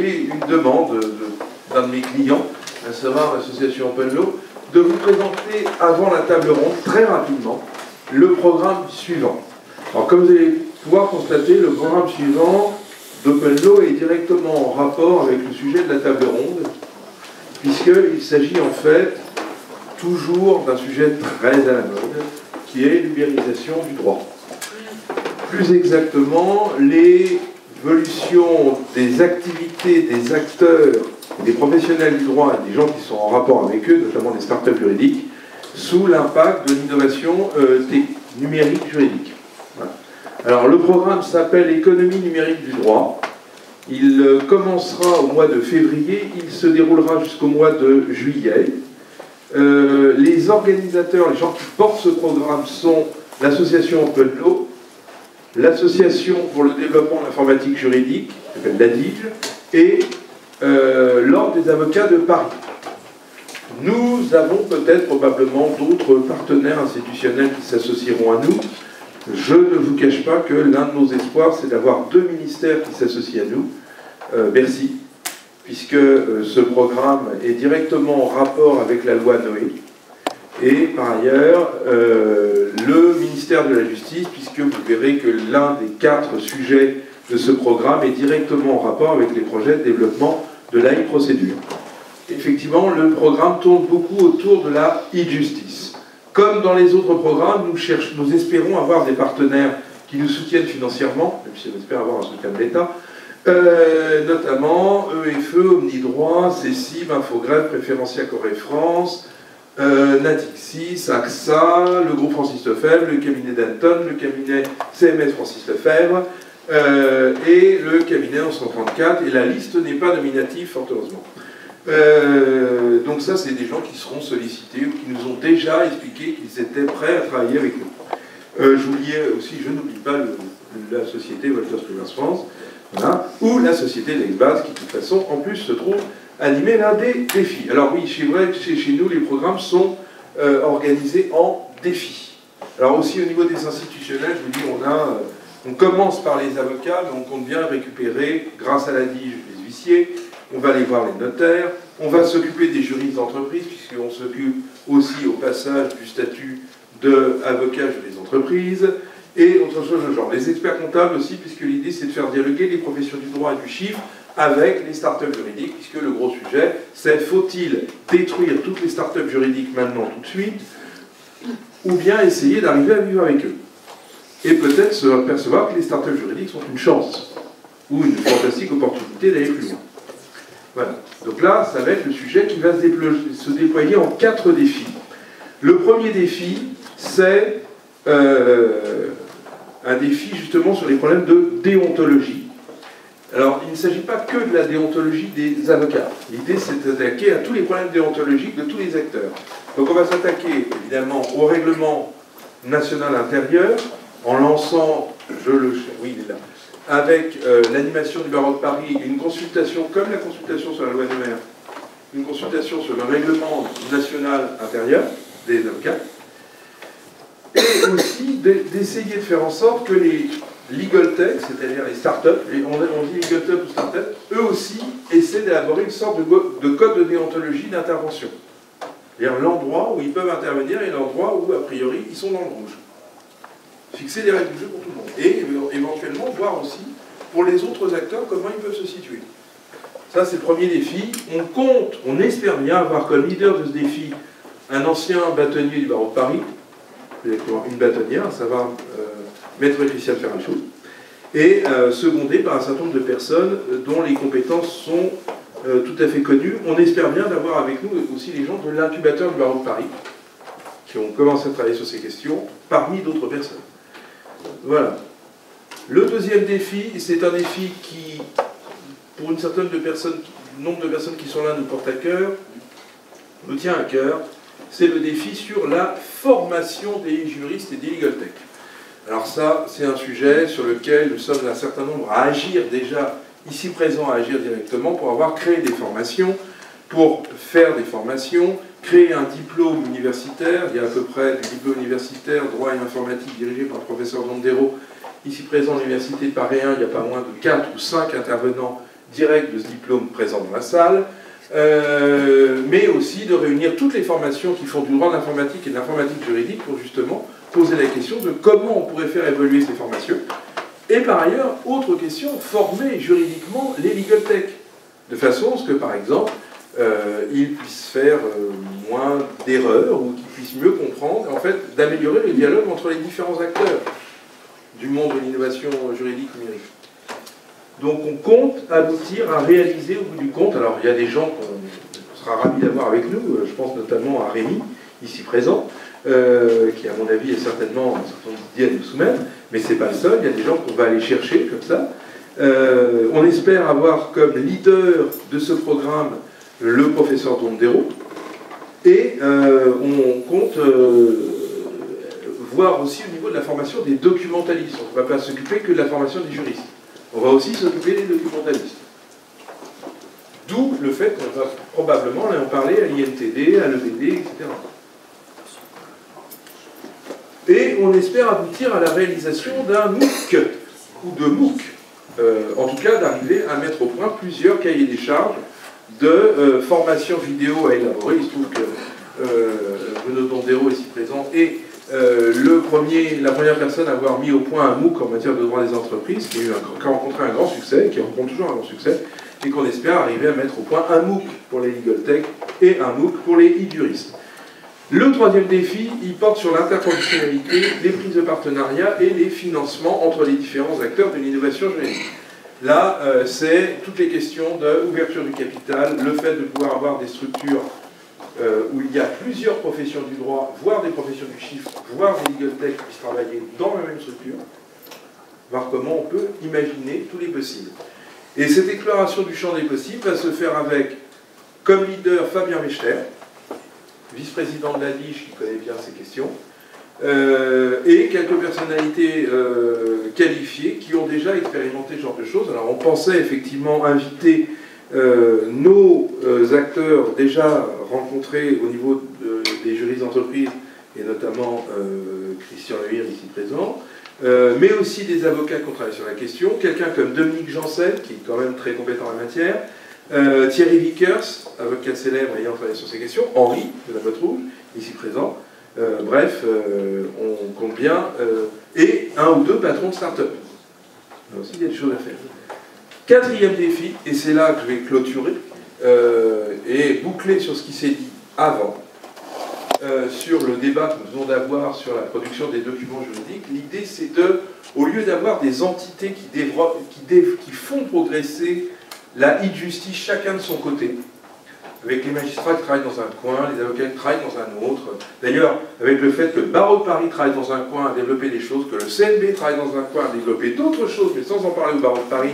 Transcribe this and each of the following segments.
j'ai une demande d'un de mes clients, à savoir l'association Open Law, de vous présenter avant la table ronde, très rapidement, le programme suivant. Alors comme vous allez pouvoir constater, le programme suivant d'Open Law est directement en rapport avec le sujet de la table ronde, puisqu'il s'agit en fait toujours d'un sujet très à la mode, qui est l'ubérisation du droit. Plus exactement, l'évolution des activités des acteurs, des professionnels du droit et des gens qui sont en rapport avec eux, notamment des startups juridiques, sous l'impact de l'innovation numérique juridique. Voilà. Alors le programme s'appelle Économie numérique du droit. Il commencera au mois de février, il se déroulera jusqu'au mois de juillet. Les organisateurs, les gens qui portent ce programme sont l'association Open Law, l'association pour le développement de l'informatique juridique, qui s'appelle l'ADIGE, et l'Ordre des avocats de Paris. Nous avons peut-être probablement d'autres partenaires institutionnels qui s'associeront à nous. Je ne vous cache pas que l'un de nos espoirs, c'est d'avoir 2 ministères qui s'associent à nous. Bercy, puisque ce programme est directement en rapport avec la loi Noé. Et par ailleurs, le ministère de la Justice, puisque vous verrez que l'un des 4 sujets de ce programme est directement en rapport avec les projets de développement de la e-procédure. Effectivement, le programme tourne beaucoup autour de la e-justice. Comme dans les autres programmes, nous espérons avoir des partenaires qui nous soutiennent financièrement, même si on espère avoir un soutien de l'État, notamment EFE, Omnidroit, CECIB, Infogreffe, Préférencia Corée France, Natixis, AXA, le groupe Francis Lefebvre, le cabinet Dalton, le cabinet CMS Francis Lefebvre, et le cabinet 1134, et la liste n'est pas nominative, fort heureusement. Donc ça, c'est des gens qui seront sollicités ou qui nous ont déjà expliqué qu'ils étaient prêts à travailler avec nous. J'oubliais aussi, je n'oublie pas la société Walters Privers France, voilà, ou la société d'Exbase, qui de toute façon, en plus, se trouve animer l'un des défis. Alors oui, c'est vrai que chez nous, les programmes sont organisés en défis. Alors aussi, au niveau des institutionnels, je vous dis, on commence par les avocats, donc on vient récupérer, grâce à la DIGE, les huissiers, on va aller voir les notaires, on va s'occuper des juristes d'entreprise, puisqu'on s'occupe aussi au passage du statut d'avocat juriste d'entreprise, et autre chose de genre. Les experts comptables aussi, puisque l'idée c'est de faire dialoguer les professions du droit et du chiffre avec les startups juridiques, puisque le gros sujet, c'est faut-il détruire toutes les startups juridiques maintenant tout de suite, ou bien essayer d'arriver à vivre avec eux. Et peut-être se percevoir que les startups juridiques sont une chance, ou une fantastique opportunité d'aller plus loin. Voilà. Donc là, ça va être le sujet qui va se déployer en 4 défis. Le premier défi, c'est un défi justement sur les problèmes de déontologie. Alors, il ne s'agit pas que de la déontologie des avocats. L'idée, c'est d'attaquer à tous les problèmes déontologiques de tous les acteurs. Donc, on va s'attaquer, évidemment, au règlement national intérieur, en lançant, oui, il est là, avec l'animation du barreau de Paris, une consultation, comme la consultation sur la loi Neumaire, une consultation sur le règlement national intérieur des avocats, et aussi d'essayer de faire en sorte que les legal tech, c'est-à-dire les startups, on dit legal tech ou startups, eux aussi essaient d'élaborer une sorte de code de déontologie d'intervention. C'est-à-dire l'endroit où ils peuvent intervenir et l'endroit où, a priori, ils sont dans le rouge. Fixer des règles du jeu pour tout le monde. Et éventuellement voir aussi, pour les autres acteurs, comment ils peuvent se situer. Ça, c'est le premier défi. On espère bien avoir comme leader de ce défi un ancien bâtonnier du barreau de Paris, une bâtonnière, ça va Maître Christiane Ferrachou, et secondé par un certain nombre de personnes dont les compétences sont tout à fait connues. On espère bien d'avoir avec nous aussi les gens de l'incubateur du barreau de Paris, qui ont commencé à travailler sur ces questions, parmi d'autres personnes. Voilà. Le deuxième défi, c'est un défi qui, pour une certaine nombre de personnes qui sont là, nous porte à cœur, nous tient à cœur, c'est le défi sur la formation des juristes et des legal tech. Alors ça, c'est un sujet sur lequel nous sommes un certain nombre à agir déjà, ici présents, à agir directement pour avoir créé des formations, pour faire des formations, créer un diplôme universitaire. Il y a à peu près du diplôme universitaire, droit et informatique, dirigé par le professeur Dondero, ici présent à l'université de Paris 1, il n'y a pas moins de 4 ou 5 intervenants direct de ce diplôme présent dans la salle, mais aussi de réunir toutes les formations qui font du droit de l'informatique et de l'informatique juridique pour justement poser la question de comment on pourrait faire évoluer ces formations. Et par ailleurs, autre question, former juridiquement les legal tech, de façon à ce que, par exemple, ils puissent faire moins d'erreurs ou qu'ils puissent mieux comprendre, en fait, d'améliorer le dialogue entre les différents acteurs du monde de l'innovation juridique numérique. Donc on compte aboutir à réaliser au bout du compte, alors il y a des gens qu'on sera ravis d'avoir avec nous, je pense notamment à Rémi, ici présent, qui à mon avis est certainement un certain nombre d'idées à nous soumettre, mais c'est pas le seul, il y a des gens qu'on va aller chercher comme ça. On espère avoir comme leader de ce programme le professeur Dondero, et on compte voir aussi au niveau de la formation des documentalistes. On ne va pas s'occuper que de la formation des juristes. On va aussi s'occuper des documentalistes. D'où le fait qu'on va probablement en parler à l'INTD, à l'EBD, etc. Et on espère aboutir à la réalisation d'un MOOC, ou de MOOC. En tout cas, d'arriver à mettre au point plusieurs cahiers des charges de formation vidéo à élaborer. Il se trouve que Bruno Dondero, ici présent, est la première personne à avoir mis au point un MOOC en matière de droit des entreprises, qui a rencontré un grand succès, qui rencontre toujours un grand succès, et qu'on espère arriver à mettre au point un MOOC pour les legal tech et un MOOC pour les e-juristes. Le troisième défi, il porte sur l'interconditionnalité, les prises de partenariat et les financements entre les différents acteurs de l'innovation juridique. Là, c'est toutes les questions d'ouverture du capital, le fait de pouvoir avoir des structures où il y a plusieurs professions du droit, voire des professions du chiffre, voire des legal tech qui puissent travailler dans la même structure, voir comment on peut imaginer tous les possibles. Et cette exploration du champ des possibles va se faire avec, comme leader, Fabien Wechter, vice-président de l'ADICH, qui connaît bien ces questions, et quelques personnalités qualifiées qui ont déjà expérimenté ce genre de choses. Alors on pensait effectivement inviter nos acteurs déjà rencontrés au niveau des juristes d'entreprise, et notamment Christian Lehir ici présent, mais aussi des avocats qui ont travaillé sur la question, quelqu'un comme Dominique Janssen, qui est quand même très compétent en la matière, Thierry Vickers, avocat célèbre ayant travaillé sur ces questions, Henri de la Botte Rouge, ici présent, bref, on compte bien, et un ou deux patrons de start-up. Là aussi, il y a des choses à faire. Quatrième défi, et c'est là que je vais clôturer, et boucler sur ce qui s'est dit avant, sur le débat que nous venons d'avoir sur la production des documents juridiques. L'idée, c'est de, au lieu d'avoir des entités qui font progresser la e-justice chacun de son côté, avec les magistrats qui travaillent dans un coin, les avocats qui travaillent dans un autre. D'ailleurs, avec le fait que le barreau de Paris travaille dans un coin à développer des choses, que le CNB travaille dans un coin à développer d'autres choses, mais sans en parler au barreau de Paris,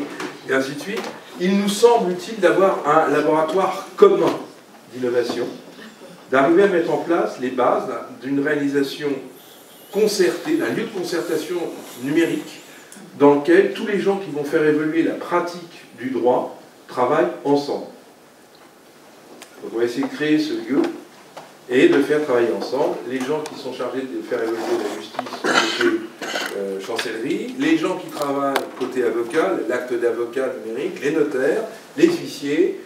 et ainsi de suite, il nous semble utile d'avoir un laboratoire commun d'innovation, d'arriver à mettre en place les bases d'une réalisation concertée, d'un lieu de concertation numérique, dans lequel tous les gens qui vont faire évoluer la pratique du droit travaillent ensemble. Donc on va essayer de créer ce lieu et de faire travailler ensemble les gens qui sont chargés de faire évoluer la justice côté chancellerie, les gens qui travaillent côté avocat, l'acte d'avocat numérique, les notaires, les huissiers,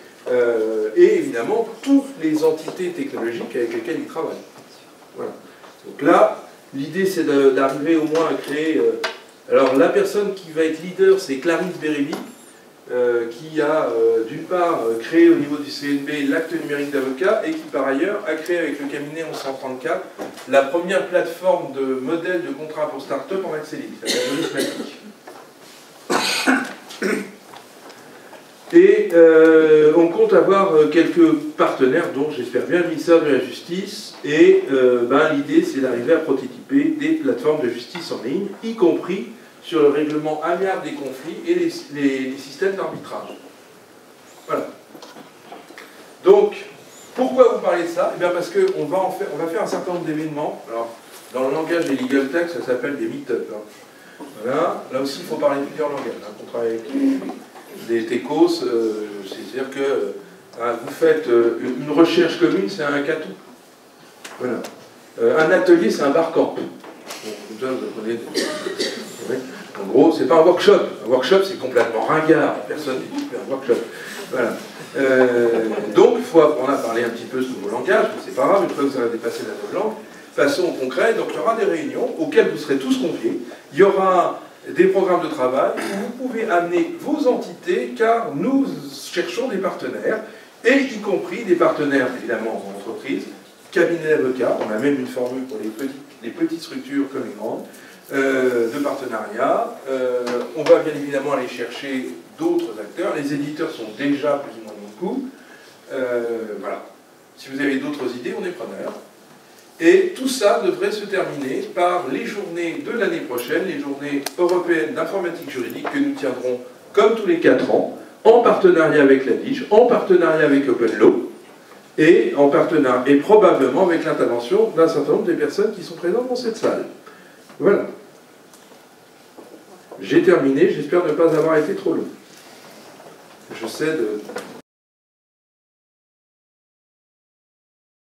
et évidemment toutes les entités technologiques avec lesquelles ils travaillent. Voilà. Donc là, l'idée c'est d'arriver au moins à créer... alors la personne qui va être leader, c'est Clarisse Bérébi, qui a d'une part créé au niveau du CNB l'acte numérique d'avocat et qui par ailleurs a créé avec le cabinet 1134 la première plateforme de modèle de contrat pour start-up en accès libre, c'est-à-dire Jurismatic. Et on compte avoir quelques partenaires, dont j'espère bien le ministère de la Justice, et l'idée c'est d'arriver à prototyper des plateformes de justice en ligne, y compris sur le règlement amiable des conflits et les systèmes d'arbitrage. Voilà. Donc, pourquoi vous parlez de ça? Eh bien parce qu'on va faire un certain nombre d'événements. Alors, dans le langage des legal tech, ça s'appelle des meet-up. Hein. Voilà. Là aussi, il faut parler plusieurs langages. Hein. On travaille avec des techos, c'est-à-dire que vous faites une recherche commune, c'est un hackathon. Voilà. Un atelier, c'est un barcamp. Bon, comme ça, vous apprenez. En gros, c'est pas un workshop. Un workshop, c'est complètement ringard. Personne n'est dit un workshop. Voilà. Donc, il faut apprendre à parler un petit peu ce nouveau langage, mais c'est pas grave, une fois que vous avez dépassé la nouvelle langue. Passons au concret. Donc, il y aura des réunions auxquelles vous serez tous conviés. Il y aura des programmes de travail où vous pouvez amener vos entités, car nous cherchons des partenaires, et y compris des partenaires, évidemment, en entreprise, cabinet d'avocats. On a même une formule pour les petites structures comme les grandes, de partenariat. On va bien évidemment aller chercher d'autres acteurs. Les éditeurs sont déjà plus ou moins dans le coup. Voilà. Si vous avez d'autres idées, on est preneurs. Et tout ça devrait se terminer par les journées de l'année prochaine, les journées européennes d'informatique juridique que nous tiendrons comme tous les 4 ans, en partenariat avec la DIGE, en partenariat avec OpenLaw, et en partenariat, et probablement avec l'intervention d'un certain nombre des personnes qui sont présentes dans cette salle. Voilà. J'ai terminé, j'espère ne pas avoir été trop long. Je cède